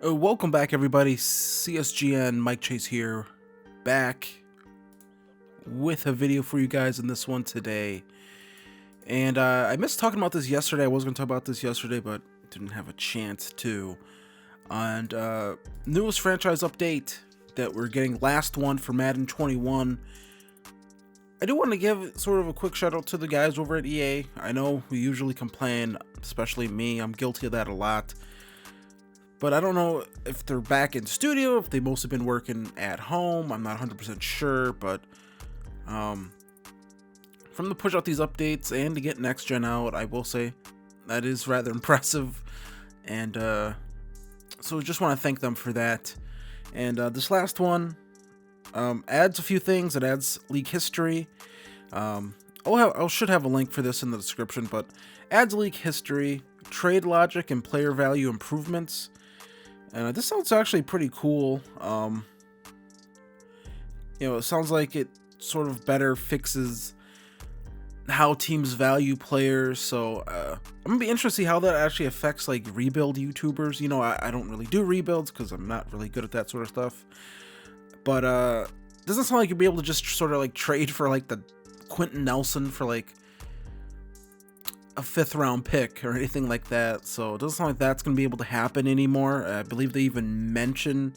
Welcome back, everybody. CSGN Mike Chase here, back with a video for you guys in this one today. And I missed talking about this yesterday. I was going to talk about this yesterday, but didn't have a chance to. And newest franchise update that we're getting, last one for Madden 21. I do want to give sort of a quick shout out to the guys over at EA. I know we usually complain, especially me. I'm guilty of that a lot. But I don't know if they're back in studio, if they've mostly been working at home. I'm not 100% sure, but from to push out these updates and to get next gen out, I will say that is rather impressive. And so just want to thank them for that. And this last one adds a few things. It adds league history. I should have a link for this in the description, but adds league history, trade logic, and player value improvements. And this sounds actually pretty cool. It sounds like it sort of better fixes how teams value players. So I'm gonna be interested to see how that actually affects like rebuild YouTubers. I don't really do rebuilds because I'm not really good at that sort of stuff. But doesn't sound like you'd be able to just sort of like trade for like the Quentin Nelson for like a 5th round pick or anything like that. So it doesn't sound like that's going to be able to happen anymore. I believe they even mention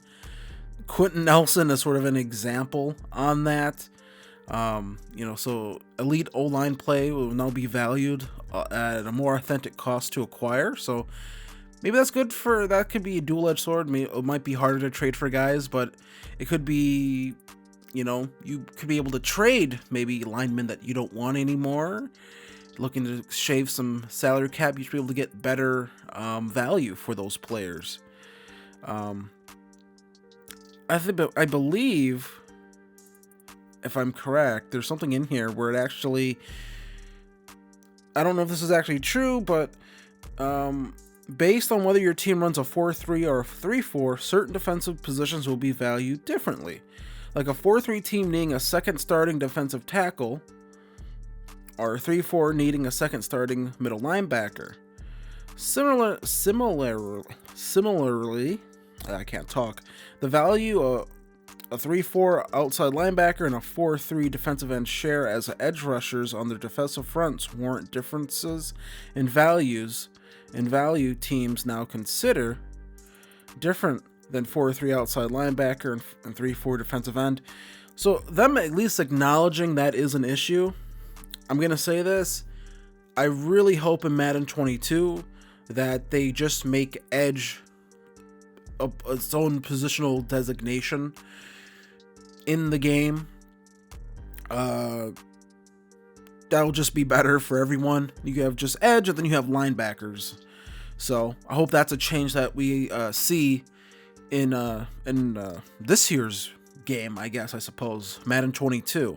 Quentin Nelson as sort of an example on that. So elite O-line play will now be valued at a more authentic cost to acquire. So maybe that's good that could be a dual-edged sword. It might be harder to trade for guys, but it could be, you could be able to trade maybe linemen that you don't want anymore. Looking to shave some salary cap, you should be able to get better value for those players. I believe, if I'm correct, there's something in here where it actually, I don't know if this is actually true, but based on whether your team runs a 4-3 or a 3-4, certain defensive positions will be valued differently. Like a 4-3 team needing a second starting defensive tackle, or 3-4 needing a second starting middle linebacker. Similarly, I can't talk. The value of a 3-4 outside linebacker and a 4-3 defensive end share as edge rushers on their defensive fronts warrant differences in value teams now consider different than 4-3 outside linebacker and 3-4 defensive end. So them at least acknowledging that is an issue. I'm going to say this, I really hope in Madden 22 that they just make edge its own positional designation in the game. That'll just be better for everyone. You have just edge and then you have linebackers. So I hope that's a change that we see in this year's game, I suppose, Madden 22.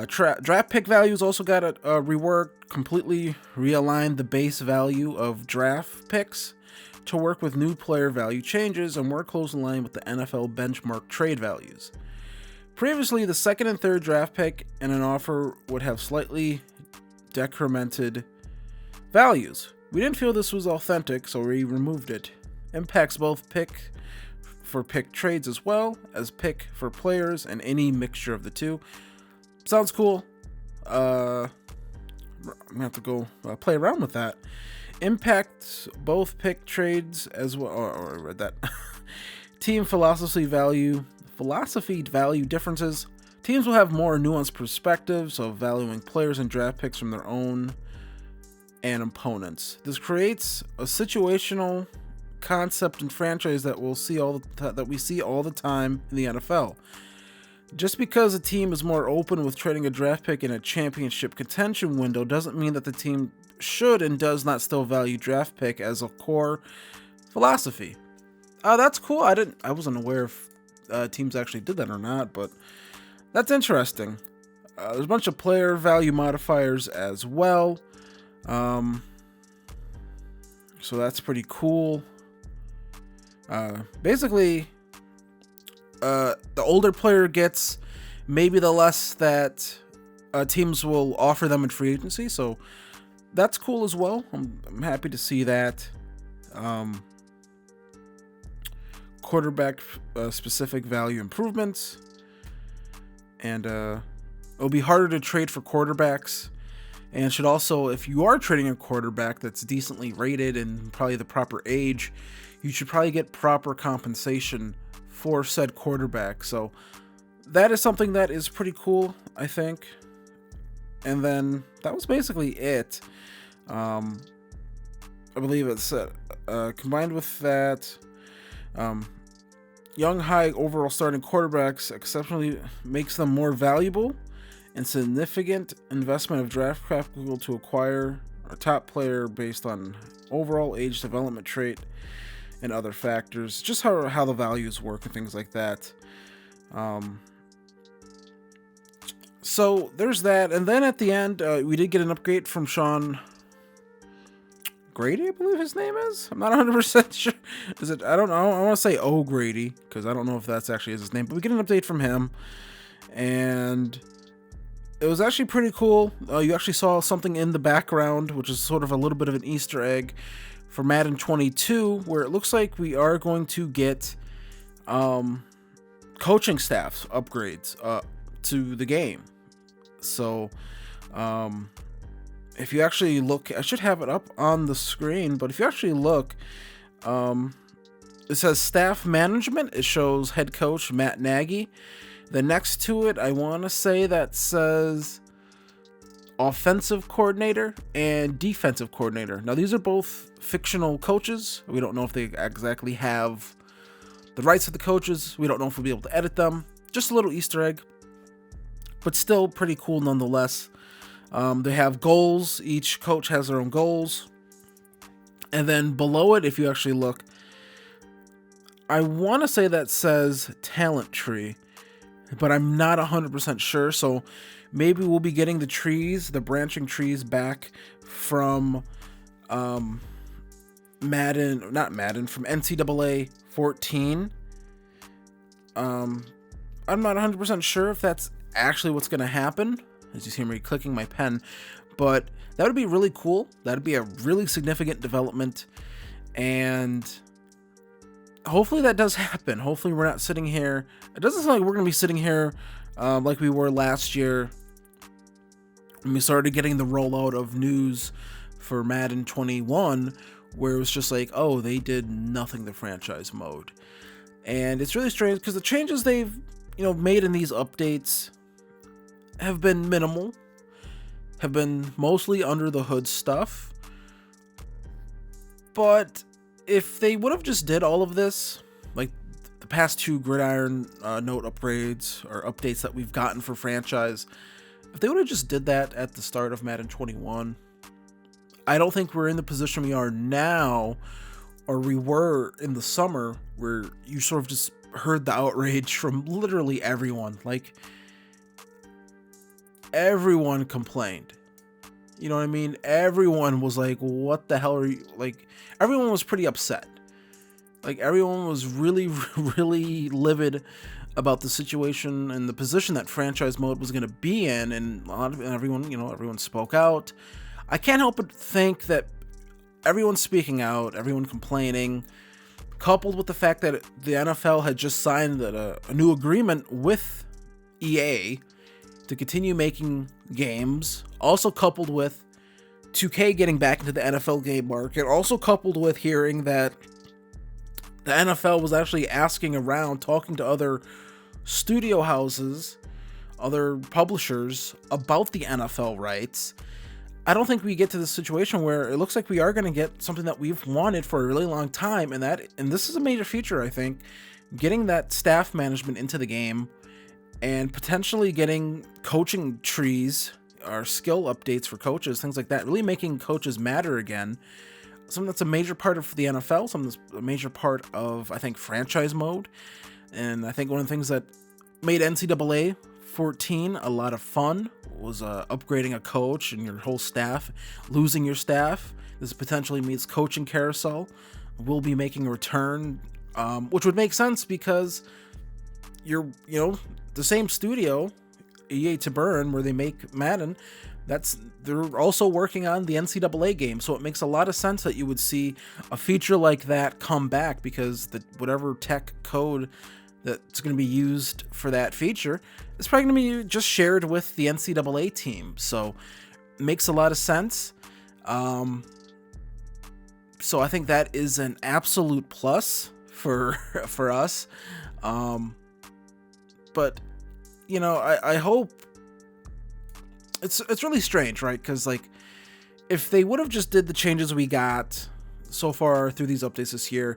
Draft pick values also got a reworked, completely realigned the base value of draft picks to work with new player value changes and more closely in line with the NFL benchmark trade values. Previously, the second and third draft pick in an offer would have slightly decremented values. We didn't feel this was authentic, so we removed it. Impacts both pick for pick trades as well as pick for players and any mixture of the two. Sounds cool. I'm gonna have to go play around with that. Impacts both pick trades as well. I read that. Team philosophy value differences. Teams will have more nuanced perspectives of valuing players and draft picks from their own and opponents. This creates a situational concept and franchise that we see all the time in the NFL. Just because a team is more open with trading a draft pick in a championship contention window doesn't mean that the team should and does not still value draft pick as a core philosophy. That's cool. I wasn't aware if teams actually did that or not, but that's interesting. There's a bunch of player value modifiers as well. So that's pretty cool. Basically, the older player gets, maybe the less that teams will offer them in free agency. So that's cool as well. I'm happy to see that. quarterback specific value improvements, and it'll be harder to trade for quarterbacks, and should also, if you are trading a quarterback that's decently rated and probably the proper age, you should probably get proper compensation for said quarterback. So that is something that is pretty cool, I think. And then that was basically it. I believe it's combined with that, young high overall starting quarterbacks exceptionally makes them more valuable and significant investment of draft capital to acquire a top player based on overall age, development trait, and other factors. Just how the values work and things like that. So there's that, and then at the end we did get an upgrade from Sean Grady, I believe his name is. I'm not 100% sure. Is it? I don't know. I want to say O'Grady because I don't know if that's actually his name. But we get an update from him, and it was actually pretty cool. You actually saw something in the background, which is sort of a little bit of an Easter egg for Madden 22, where it looks like we are going to get coaching staff upgrades to the game. So, if you actually look, I should have it up on the screen, but if you actually look, it says staff management. It shows head coach Matt Nagy. Then next to it, I want to say that says offensive coordinator and defensive coordinator. Now, these are both fictional coaches. We don't know if they exactly have the rights of the coaches. We don't know if we'll be able to edit them. Just a little Easter egg, but still pretty cool nonetheless. They have goals. Each coach has their own goals. And then below it, if you actually look, I want to say that says talent tree, but I'm not 100% sure. So maybe we'll be getting the trees, the branching trees back from from NCAA 14. I'm not 100% sure if that's actually what's going to happen. As you see me clicking my pen, but that would be really cool. That would be a really significant development, and hopefully that does happen. Hopefully we're not sitting here. It doesn't sound like we're going to be sitting here like we were last year when we started getting the rollout of news for Madden 21, where it was just like, oh, they did nothing to franchise mode. And it's really strange because the changes they've made in these updates have been minimal, have been mostly under the hood stuff. But if they would have just did all of this, like the past two Gridiron Note upgrades or updates that we've gotten for franchise, if they would have just did that at the start of Madden 21, I don't think we're in the position we are now, or we were in the summer, where you sort of just heard the outrage from literally everyone. Like, everyone complained. You know what I mean? Everyone was like, what the hell are you, like, everyone was pretty upset. Like, everyone was really, really livid about the situation and the position that franchise mode was going to be in, and everyone spoke out. I can't help but think that everyone speaking out, everyone complaining, coupled with the fact that the NFL had just signed a new agreement with EA to continue making games, also coupled with 2K getting back into the NFL game market, also coupled with hearing that the NFL was actually asking around, talking to other studio houses, other publishers about the NFL rights. I don't think we get to the situation where it looks like we are going to get something that we've wanted for a really long time, and this is a major feature, I think, getting that staff management into the game, and potentially getting coaching trees or skill updates for coaches, things like that, really making coaches matter again. Something that's a major part of the NFL, something that's a major part of, I think, franchise mode. And I think one of the things that made NCAA 14 a lot of fun was upgrading a coach and your whole staff, losing your staff. This potentially means coaching carousel will be making a return, which would make sense because you're, the same studio, EA to Burn, where they make Madden, they're also working on the NCAA game, so it makes a lot of sense that you would see a feature like that come back, because whatever tech code that's going to be used for that feature is probably going to be just shared with the NCAA team. So it makes a lot of sense. So I think that is an absolute plus for us. But you know, I hope it's really strange, right? Because like, if they would have just did the changes we got so far through these updates this year,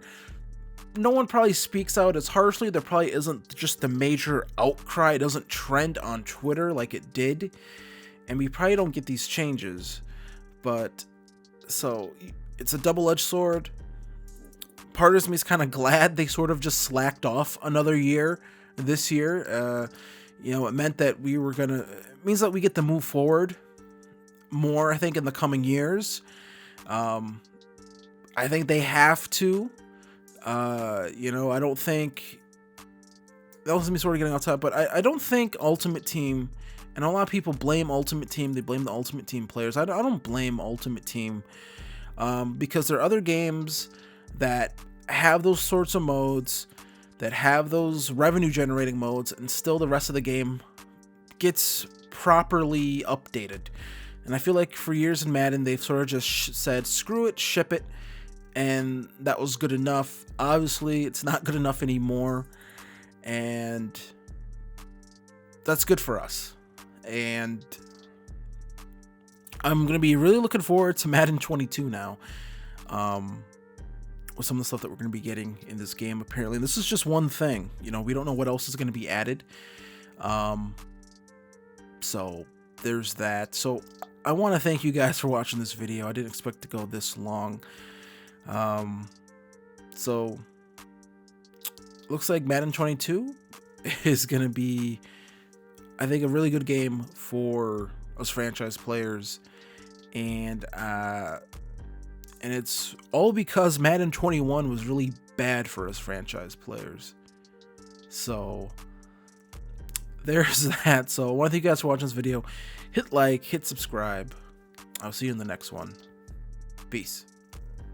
no one probably speaks out as harshly. There probably isn't just the major outcry. It doesn't trend on Twitter like it did, and we probably don't get these changes. But so it's a double-edged sword. Part of me is kind of glad they sort of just slacked off another year this year. You know, it meant that it means that we get to move forward more, I think, in the coming years. I think they have to. You know, I don't think, that was me sort of getting outside, but I don't think Ultimate Team, and a lot of people blame Ultimate Team, they blame the Ultimate Team players. I don't blame Ultimate Team, because there are other games that have those sorts of modes, that have those revenue generating modes, and still the rest of the game gets properly updated. And I feel like for years in Madden, they've sort of just said, screw it, ship it, and that was good enough. Obviously, it's not good enough anymore, and that's good for us. And I'm going to be really looking forward to Madden 22 now, with some of the stuff that we're going to be getting in this game, apparently. And this is just one thing. You know, we don't know what else is going to be added. So there's that. So I want to thank you guys for watching this video. I didn't expect to go this long. So looks like Madden 22 is going to be, I think, a really good game for us franchise players. And it's all because Madden 21 was really bad for us franchise players. So there's that. So I want to thank you guys for watching this video. Hit like, hit subscribe. I'll see you in the next one. Peace.